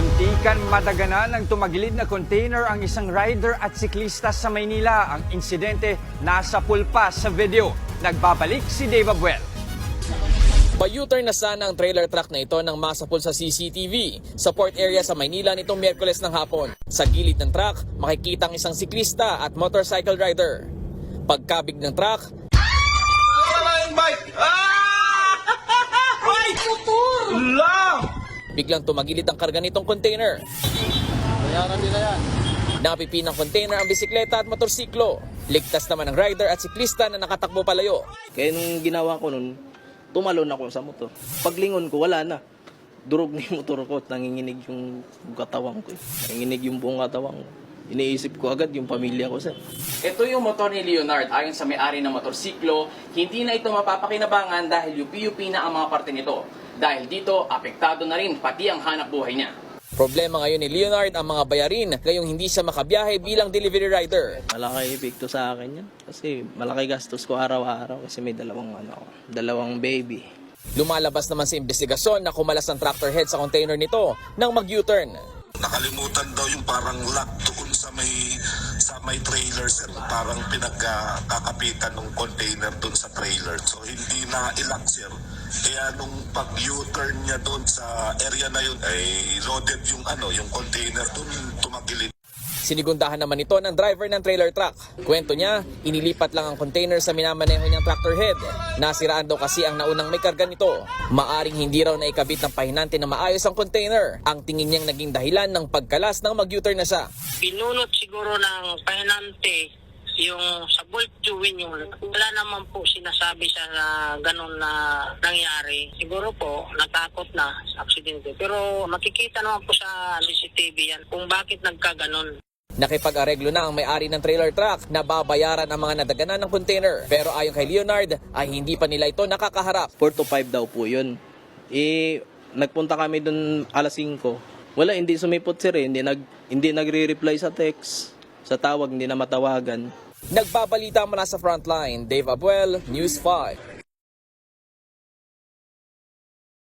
Muntikan madaganan ng tumagilid na container ang isang rider at siklista sa Maynila. Ang insidente nasa pulpa sa video. Nagbabalik si Dave Abuel. Pa-U-turn na sana ang trailer truck na ito nang masapul sa CCTV sa port area sa Maynila nitong Miyerkules ng hapon. Sa gilid ng truck, makikita ang isang siklista at motorcycle rider. Pagkabig ng truck, biglang tumagilid ang karga nitong container. Napipinang container ang bisikleta at motorsiklo. Ligtas naman ang rider at siklista na nakatakbo palayo. Kaya nung ginawa ko nun, tumalon ako sa motor. Paglingon ko, wala na. Durog na yung motor ko at nanginginig yung katawang ko. Nanginginig yung buong katawang ko. Iniisip ko agad yung pamilya ko, sir. Ito yung motor ni Leonard. Ayon sa may-ari ng motorsiklo, hindi na ito mapapakinabangan dahil UP-UP na ang mga parte nito. Dahil dito, apektado na rin pati ang hanap buhay niya. Problema ngayon ni Leonard ang mga bayarin ngayong hindi siya makabiyahe bilang delivery rider. Malaki epekto sa akin yan. Kasi malaki gastos ko araw-araw kasi may dalawang baby. Lumalabas naman sa investigasyon na kumalas ang tractor head sa container nito nang mag-U-turn. Nakalimutan daw yung parang lock doon sa may trailer, sir. Parang pinagkakapitan ng container doon sa trailer. So hindi na ilock, sir. Kaya nung pag-U-turn niya doon sa area na yun, ay loaded yung container doon, tumagilid. Sinigundahan naman ito ng driver ng trailer truck. Kwento niya, inilipat lang ang container sa minamaneho niyang tractor head. Nasiraan daw kasi ang naunang may karga nito. Maaring hindi raw naikabit ng pahinante na maayos ang container. Ang tingin niyang naging dahilan ng pagkalas nang mag-U-turn na siya. Pinulot siguro ng pahinante yung sa bolt join yung wala naman po sinasabi sa ganun na nangyari. Siguro po natakot na sa aksidente. Pero makikita naman po sa CCTV yan kung bakit nagkaganon. Nakipag-areglo na ang may-ari ng trailer truck na babayaran ang mga nadaganan ng container. Pero ayon kay Leonard ay hindi pa nila ito nakakaharap. 4 to 5 daw po yun. Nagpunta kami dun alas 5. Wala, hindi sumipot, sir. Hindi nagre-reply sa text. Sa tawag, hindi na matawagan. Nagbabalita mula sa frontline, Dave Abuel, News 5.